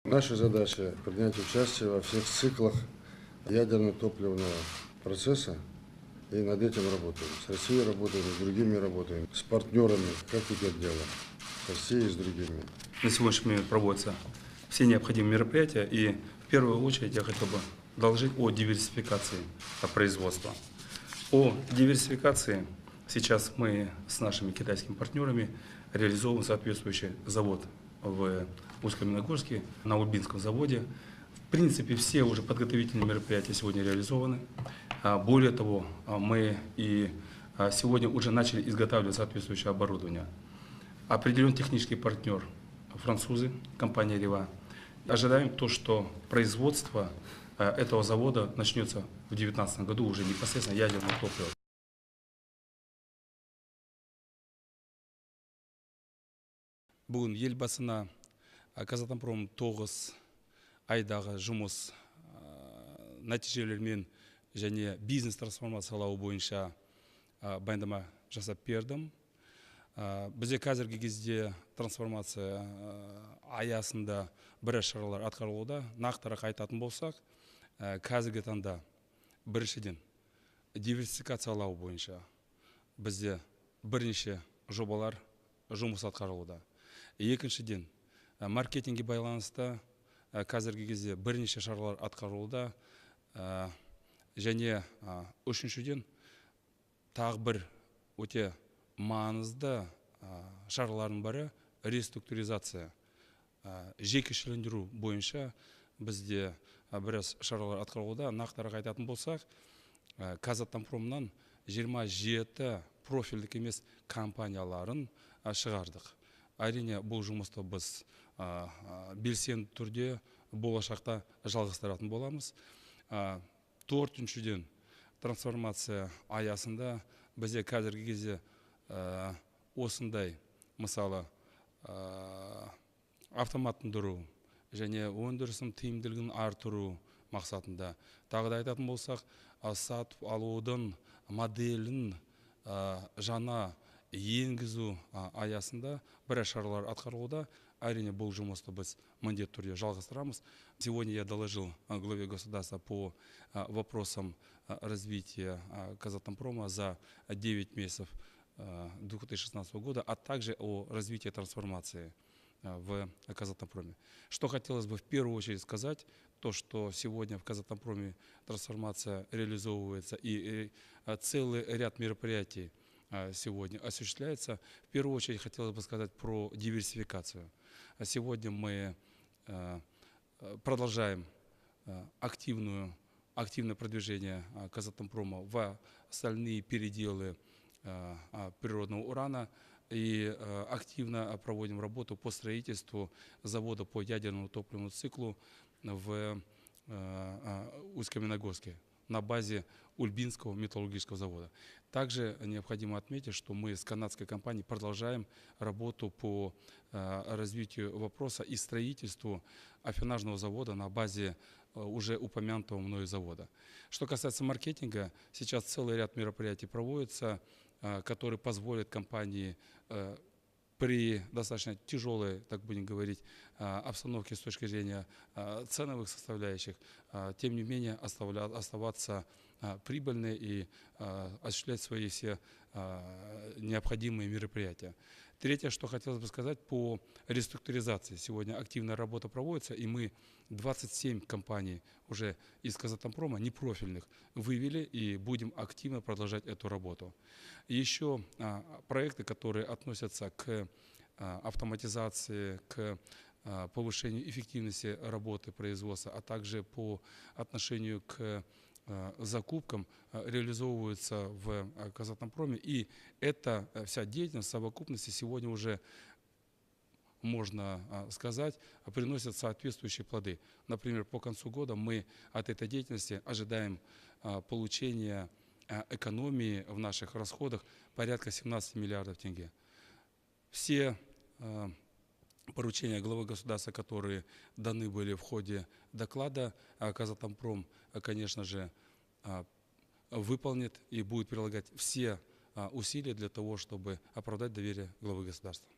Наша задача – принять участие во всех циклах ядерно-топливного процесса, и над этим работаем. С Россией работаем, с другими работаем, с партнерами, как идет дело, с Россией и с другими. На сегодняшний момент проводятся все необходимые мероприятия, и в первую очередь я хотел бы доложить о диверсификации производства. О диверсификации сейчас мы с нашими китайскими партнерами реализовываем соответствующий завод в Усть-Каменогорске, на Ульбинском заводе. В принципе, все уже подготовительные мероприятия сегодня реализованы. Более того, мы и сегодня уже начали изготавливать соответствующее оборудование. Определен технический партнер французы, компания Рева. Ожидаем то, что производство этого завода начнется в 2019 году уже непосредственно ядерного топлива. Бүгін елбасына Казатомпром 9 айдағы жұмыс нәтижелерімен және бизнес трансформациялау бойынша баяндама жасап бердім. Бізде қазіргі кезде трансформация аясында біраз шаралар атқарылуда. Нақтырақ айтатын болсақ, қазіргі таңда біріншіден диверсификациялау бойынша бізде бірнеше жобалар жұмыс атқарылуда. Екіншіден, маркетинге байланысты қазіргі кезде бірнеше шаралар атқарылуда. Және үшіншіден, тағы бір өте маңызды шаралардың бірі реструктуризация. Жекешелендіру бойынша бізде біраз шаралар атқарылуда. Нақтырақ айтатын болсақ, Казатомпромнан 27 профильдік емес компанияларын шығардық. Әрине, бұл жұмысты біз белсенді түрде болашақта жалғастыратын боламыз. Төртіншіден, трансформация аясында бізде қазіргі кезде осындай, мысалы, автоматтандыру және өндірісінің тиімділігін артыру мақсатында. Тағы да айтатын болсақ, сатып алудың моделін жаңа енгізу аясында біраз шаралар атқарылуда. Әрине, бұл жұмысты біз міндетті түрде жалғастырамыз. Сегодня я доложил главе государства по вопросам развития Казатомпрома за 9 месяцев 2016 года, а также о развитии трансформации в Казатомпроме. Что хотелось бы в первую очередь сказать, то, что сегодня в Казатомпроме трансформация реализовывается и целый ряд мероприятий сегодня осуществляется. В первую очередь хотелось бы сказать про диверсификацию. Сегодня мы продолжаем активное продвижение Казатомпрома в остальные переделы природного урана и активно проводим работу по строительству завода по ядерному топливному циклу в Усть-Каменогорске на базе Ульбинского металлургического завода. Также необходимо отметить, что мы с канадской компанией продолжаем работу по развитию вопроса и строительству аффинажного завода на базе уже упомянутого мною завода. Что касается маркетинга, сейчас целый ряд мероприятий проводится, которые позволят компании при достаточно тяжелой, так будем говорить, обстановке с точки зрения ценовых составляющих, тем не менее оставаться прибыльной и осуществлять свои все необходимые мероприятия. Третье, что хотелось бы сказать по реструктуризации. Сегодня активная работа проводится, и мы 27 компаний уже из Казатомпрома, непрофильных, вывели и будем активно продолжать эту работу. И еще проекты, которые относятся к автоматизации, к повышению эффективности работы производства, а также по отношению к закупкам, реализовываются в Казатомпроме. И эта вся деятельность в совокупности сегодня уже, можно сказать, приносит соответствующие плоды. Например, по концу года мы от этой деятельности ожидаем получения экономии в наших расходах порядка 17 миллиардов тенге. Все поручения главы государства, которые даны были в ходе доклада, Казатомпром, конечно же, выполнит и будет прилагать все усилия для того, чтобы оправдать доверие главы государства.